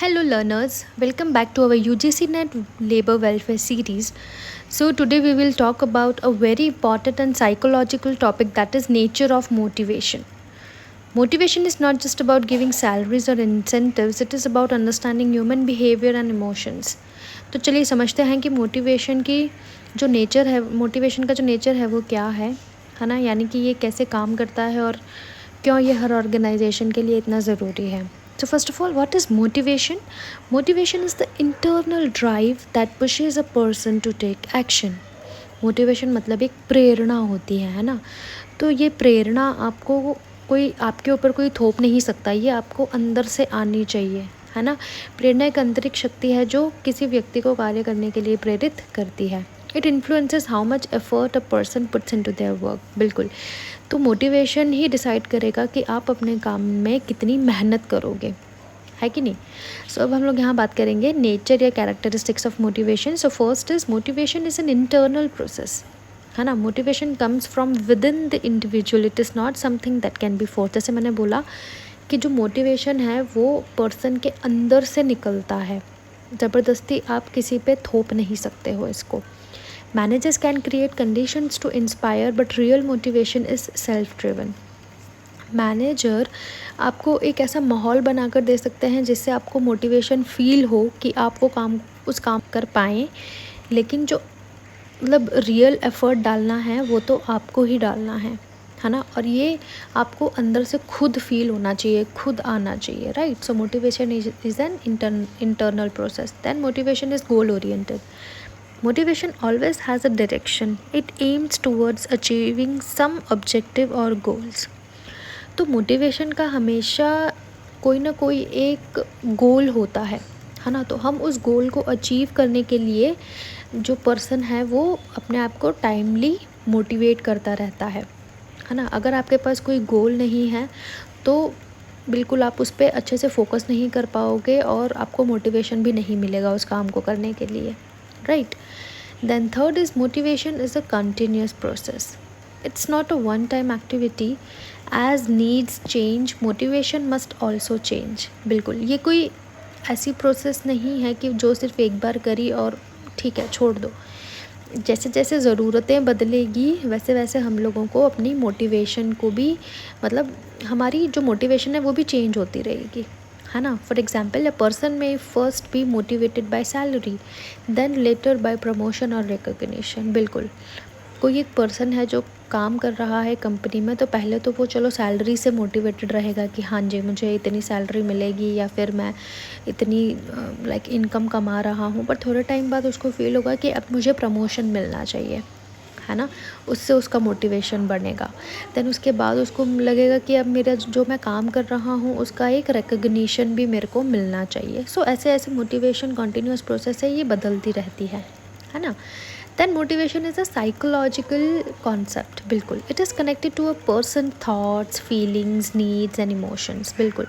Hello learners, welcome back to our UGC NET Labor Welfare series. So today we will talk about a very important and psychological topic, that is nature of motivation. Motivation is not just about giving salaries or incentives, it is about understanding human behavior and emotions. तो चलिए समझते हैं कि motivation की जो nature है, motivation का जो नेचर है वो क्या है ना, यानी कि ये कैसे काम करता है और क्यों ये हर ऑर्गेनाइजेशन के लिए इतना ज़रूरी है. So first of all, what is motivation? Motivation is the internal drive that pushes a person to take action. Motivation मतलब एक प्रेरणा होती है ना. तो ये प्रेरणा आपको कोई आपके ऊपर कोई थोप नहीं सकता, ये आपको अंदर से आनी चाहिए, है ना. प्रेरणा एक आंतरिक शक्ति है जो किसी व्यक्ति को कार्य करने के लिए प्रेरित करती है. It influences how much effort a person puts into their work. बिल्कुल, तो मोटिवेशन ही डिसाइड करेगा कि आप अपने काम में कितनी मेहनत करोगे, है कि नहीं. सो अब हम लोग यहाँ बात करेंगे नेचर या characteristics of motivation. So first is motivation is an internal process, है ना. Motivation comes from with in the individual, it is not something that can be force. जैसे मैंने बोला कि जो मोटिवेशन है वो पर्सन के अंदर से निकलता है, ज़बरदस्ती आप किसी पे थोप नहीं सकते हो इसको. Managers can create conditions to inspire, but real motivation is self-driven. Manager आपको एक ऐसा माहौल बनाकर दे सकते हैं जिससे आपको मोटिवेशन फील हो कि आप वो उस काम कर पाएँ, लेकिन जो मतलब रियल एफर्ट डालना है वो तो आपको ही डालना है ना. और ये आपको अंदर से खुद फील होना चाहिए, खुद आना चाहिए, right. So motivation is an internal process. Then motivation is goal oriented. Motivation always has a direction. It aims towards achieving some objective or goals. तो मोटिवेशन का हमेशा कोई ना कोई एक गोल होता है ना. तो हम उस गोल को अचीव करने के लिए जो पर्सन है वो अपने आप को टाइमली मोटिवेट करता रहता है ना. अगर आपके पास कोई गोल नहीं है तो बिल्कुल आप उस पर अच्छे से फोकस नहीं कर पाओगे और आपको मोटिवेशन भी नहीं मिलेगा उस काम को करने के लिए, right. Then third is motivation is a continuous process. It's not a one time activity. As needs change, motivation must also change. बिल्कुल, ये कोई ऐसी प्रोसेस नहीं है कि जो सिर्फ एक बार करी और ठीक है छोड़ दो. जैसे जैसे ज़रूरतें बदलेगी वैसे वैसे हम लोगों को अपनी मोटिवेशन को भी, मतलब हमारी जो मोटिवेशन है वो भी चेंज होती रहेगी, है ना. For example, a person may first be motivated by salary, then later by promotion और रिकॉग्निशन. बिल्कुल, कोई एक पर्सन है जो काम कर रहा है कंपनी में, तो पहले तो वो चलो सैलरी से मोटिवेटेड रहेगा कि हाँ जी मुझे इतनी सैलरी मिलेगी या फिर मैं इतनी इनकम कमा रहा हूँ. पर थोड़े टाइम बाद उसको फील होगा कि अब मुझे प्रमोशन मिलना चाहिए, है ना. उससे उसका मोटिवेशन बढ़ेगा. देन उसके बाद उसको लगेगा कि अब मेरा जो मैं काम कर रहा हूँ उसका एक रिकग्निशन भी मेरे को मिलना चाहिए. सो ऐसे ऐसे मोटिवेशन कंटिन्यूस प्रोसेस है, ये बदलती रहती है ना. Then motivation is a psychological concept. बिल्कुल, it is connected to a person thoughts, feelings, needs and emotions. बिल्कुल,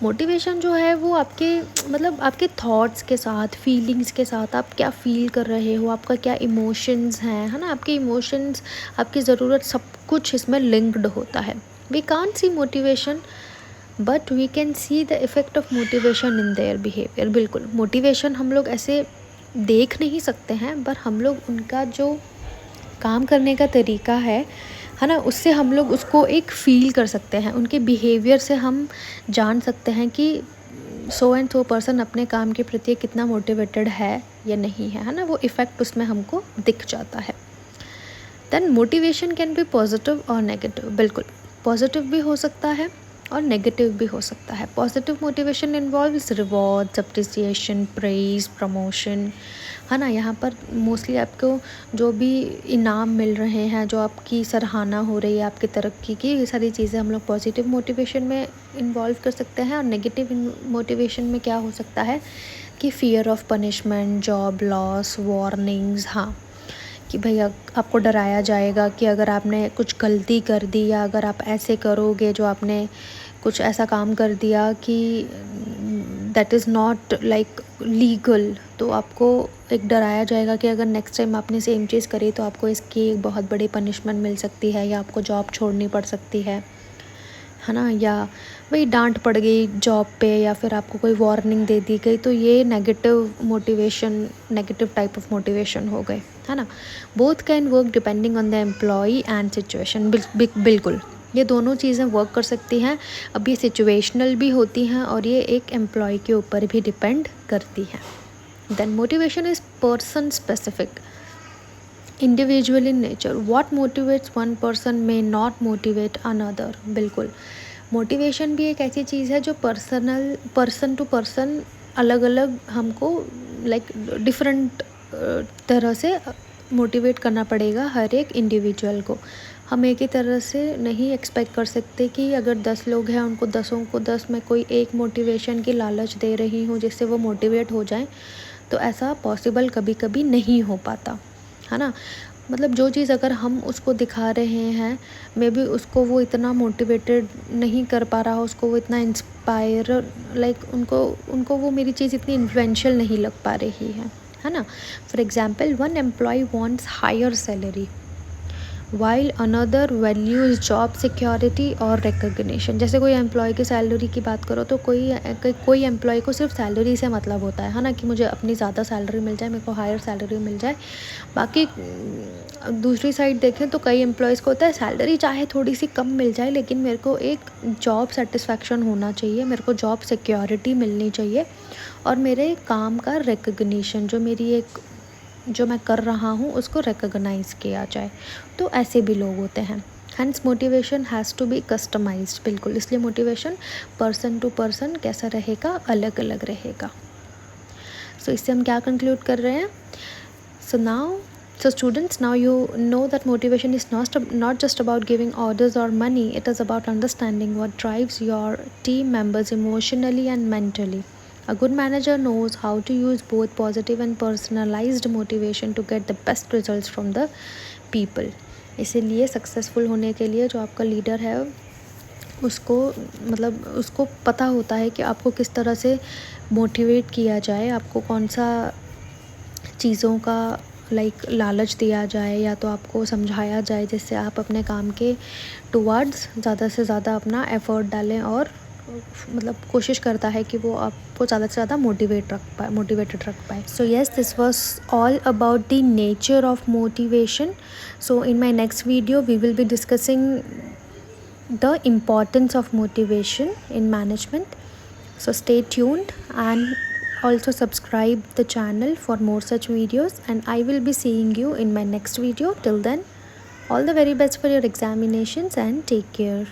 मोटिवेशन जो है वो आपके मतलब आपके थॉट्स के साथ, फीलिंग्स के साथ, आप क्या फील कर रहे हो, आपका क्या इमोशंस हैं, है ना. आपके इमोशंस, आपकी ज़रूरत, सब कुछ इसमें लिंक्ड होता है. We can't see motivation but we can see the effect of motivation in their behaviour. बिल्कुल, मोटिवेशन हम लोग ऐसे देख नहीं सकते हैं, पर हम लोग उनका जो काम करने का तरीका है ना, उससे हम लोग उसको एक फ़ील कर सकते हैं. उनके बिहेवियर से हम जान सकते हैं कि सो एंड सो पर्सन अपने काम के प्रति कितना मोटिवेटेड है या नहीं है ना. वो इफ़ेक्ट उसमें हमको दिख जाता है. Then motivation can be positive और नेगेटिव. बिल्कुल, पॉजिटिव भी हो सकता है और नेगेटिव भी हो सकता है. Positive motivation involves rewards, appreciation, praise, promotion, है ना. यहाँ पर मोस्टली आपको जो भी इनाम मिल रहे हैं, जो आपकी सराहना हो रही है, आपकी तरक्की की, ये सारी चीज़ें हम लोग पॉजिटिव मोटिवेशन में इन्वॉल्व कर सकते हैं. और नेगेटिव मोटिवेशन में क्या हो सकता है कि fear of punishment, job loss, warnings, हाँ, कि भाई आपको डराया जाएगा कि अगर आपने कुछ गलती कर दी या अगर आप ऐसे करोगे, जो आपने कुछ ऐसा काम कर दिया कि दैट इज़ नॉट लीगल, तो आपको एक डराया जाएगा कि अगर नेक्स्ट टाइम आपने सेम चीज़ करी तो आपको इसकी एक बहुत बड़ी पनिशमेंट मिल सकती है या आपको जॉब छोड़नी पड़ सकती है है ना, या वही डांट पड़ गई जॉब पे या फिर आपको कोई वार्निंग दे दी गई, तो ये negative motivation, negative type of motivation हो गए, है ना। Both can work depending on the employee and situation. बिल्कुल, ये दोनों चीज़ें वर्क कर सकती हैं। अब ये सिचुएशनल भी होती हैं और ये एक एम्प्लॉय के ऊपर भी डिपेंड करती हैं। Then motivation is person specific, individual in nature. What motivates one person may not motivate another. बिल्कुल, मोटिवेशन भी एक ऐसी चीज़ है जो पर्सन टू पर्सन अलग अलग हमको लाइक डिफरेंट तरह से मोटिवेट करना पड़ेगा हर एक इंडिविजुअल को। हम एक ही तरह से नहीं एक्सपेक्ट कर सकते कि अगर 10 लोग हैं उनको 10 को 10 मैं कोई एक मोटिवेशन की लालच दे रही हूँ जिससे वो मोटिवेट हो जाएं, तो ऐसा पॉसिबल कभी कभी नहीं हो पाता, है ना। मतलब जो चीज़ अगर हम उसको दिखा रहे हैं, मे बी उसको वो इतना मोटिवेटेड नहीं कर पा रहा, उसको वो इतना इंस्पायर लाइक उनको वो मेरी चीज़ इतनी इन्फ्लुएंशियल नहीं लग पा रही है ना। For example, one employee wants higher salary while another values job security और रिकग्निशन। जैसे कोई एम्प्लॉय की सैलरी की बात करो तो कोई एम्प्लॉय को सिर्फ सैलरी से मतलब होता है ना, कि मुझे अपनी ज़्यादा सैलरी मिल जाए, मेरे को हायर सैलरी मिल जाए। बाकी दूसरी साइड देखें तो कई एम्प्लॉयज़ को होता है सैलरी चाहे थोड़ी सी कम मिल जाए लेकिन मेरे को एक जॉब सेटिस्फैक्शन होना चाहिए, मेरे को जॉब सिक्योरिटी मिलनी चाहिए और मेरे काम का रिकग्निशन, जो मैं कर रहा हूँ उसको रिकॉग्नाइज़ किया जाए। तो ऐसे भी लोग होते हैं। Hence motivation has to be customised. बिल्कुल, इसलिए मोटिवेशन पर्सन टू पर्सन कैसा रहेगा, अलग अलग रहेगा। सो इससे हम क्या कंक्लूड कर रहे हैं? So students, now you know that motivation is not just about giving orders or money. It is about understanding what drives your team members emotionally and mentally. A good manager knows how to use both positive and personalized motivation to get the best results from the people. इसीलिए successful होने के लिए जो आपका leader है उसको पता होता है कि आपको किस तरह से मोटिवेट किया जाए, आपको कौन सा चीज़ों का लालच दिया जाए या तो आपको समझाया जाए जिससे आप अपने काम के टुवर्ड्स ज़्यादा से ज़्यादा अपना एफ़र्ट डालें और कोशिश करता है कि वो आपको ज़्यादा से ज़्यादा मोटिवेटेड रख पाए। So yes, this was all about the nature of motivation. So in my next video we will be discussing the importance of motivation in management. So stay tuned and also subscribe the channel for more such videos, and I will be seeing you in my next video. Till then, all the very best for your examinations and take care.